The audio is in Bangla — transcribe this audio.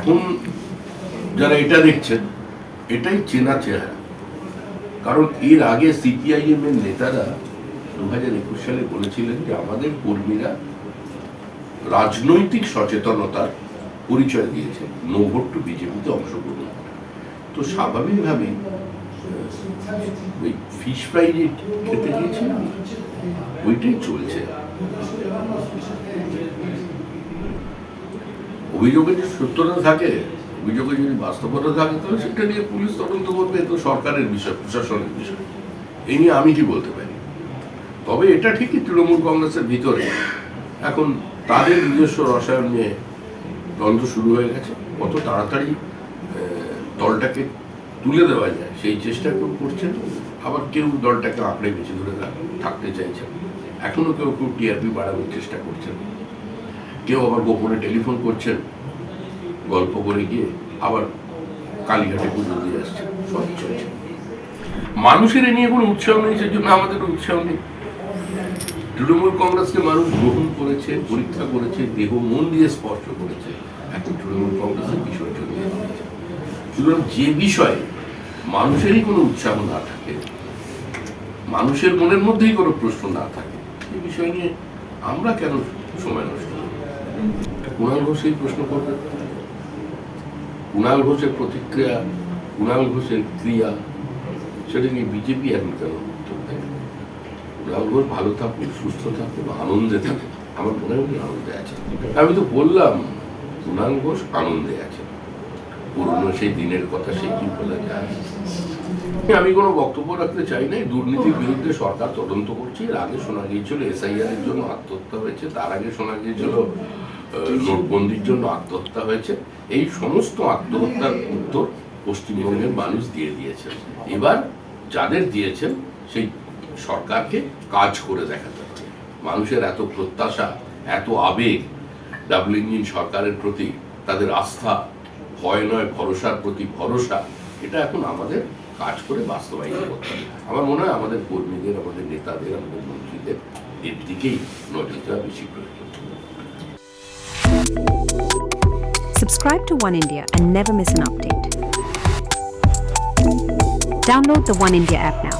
এখন যারা এটা দেখছেন এটাই চেনা চেহারা, কারণ এর আগে সিপিআইএম এর নেতারা 2021 সালে বলেছিলেন যে আমাদের কর্মীরা রাজনৈতিক সচেতনতার পরিচয় দিয়েছে, নো ভোট টু বিজেপিতে অংশগ্রহণ। তো স্বাভাবিকভাবে ওই ফিশ ফ্রাই যে খেতে গিয়েছিলাম ওইটাই চলছে। অভিযোগের যে সত্যতা থাকে, অভিযোগের যদি বাস্তবতা থাকে তাহলে সেটা নিয়ে পুলিশ তদন্ত করবে, তো সরকারের বিষয়, প্রশাসনের বিষয়। এই নিয়ে আমি কি বলতে পারি? তবে এটা ঠিকই তৃণমূল কংগ্রেসের ভিতরে এখন তাদের নিজস্ব রসায়ন নিয়ে দ্বন্দ্ব শুরু হয়ে গেছে। কত তাড়াতাড়ি দলটাকে তুলে দেওয়া যায় সেই চেষ্টা কেউ করছেন, আবার কেউ দলটাকে আঁকড়ে বেঁচে ধরে থাকতে চাইছেন। এখনো কেউ কেউ টিআরপি বাড়ানোর চেষ্টা করছেন, কেউ আবার গোপনে টেলিফোন করছেন, গল্প করে গিয়ে আবার কালীঘাটে পুজো দিয়ে আসছেন। সব চলছে। মানুষের এ নিয়ে কোনো উৎসাহ নেই, সেই জন্য আমাদের উৎসাহ নেই। তৃণমূল কংগ্রেসকে মানুষ গ্রহণ করেছে, পরীক্ষা করেছে, দেহ মন দিয়ে স্পর্শ করেছে, এখন তৃণমূল কংগ্রেসের বিসর্জন দিয়ে দিয়েছে। সুতরাং যে বিষয়ে মানুষেরই কোনো উৎসাহ না থাকে, মানুষের মনের মধ্যেই কোনো প্রশ্ন না থাকে, এই বিষয় নিয়ে আমরা কেন সময় নষ্ট করব? কুণাল ঘোষ এই প্রশ্ন করবেন, কুণাল ঘোষের প্রতিক্রিয়া, কুণাল ঘোষের ক্রিয়া, সেটা নিয়ে বিজেপি এখন কেন উত্তর দেয়? কুণাল ঘোষ ভালো থাকুক, সুস্থ থাকুক, আনন্দে থাকুক। আমার মনে হয় আনন্দে আছে। আমি তো বললাম কুণাল ঘোষ আনন্দে আছে, পুরনো সেই দিনের কথা সে কি বলা যায়। আমি কোনো বক্তব্য রাখতে চাই না। দুর্নীতির বিরুদ্ধে সরকার তদন্ত করছে। এর আগে শোনা গিয়েছিল এসআইআর এর জন্য আত্মহত্যা হয়েছে, তার আগে শোনা গিয়েছিল নোটবন্দির জন্য আত্মহত্যা হয়েছে। এই সমস্ত আত্মহত্যার উত্তর পশ্চিমবঙ্গের মানুষ দিয়ে দিয়েছেন। এবার যাদের দিয়েছেন সেই সরকারকে কাজ করে দেখাতে হবে। মানুষের এত প্রত্যাশা, এত আবেগ ডাবল ইঞ্জিন সরকারের প্রতি, তাদের আস্থা, ভয় নয় ভরসার প্রতি ভরসা, এটা এখন আমাদের কাজ করে বাস্তবায়িত করতে হবে। আমার মনে হয় আমাদের কর্মীদের, আমাদের নেতাদের, আমাদের মন্ত্রীদের এর দিকেই নজর দেওয়া বেশি প্রয়োজন। Subscribe to One India and never miss an update. Download the One India app now.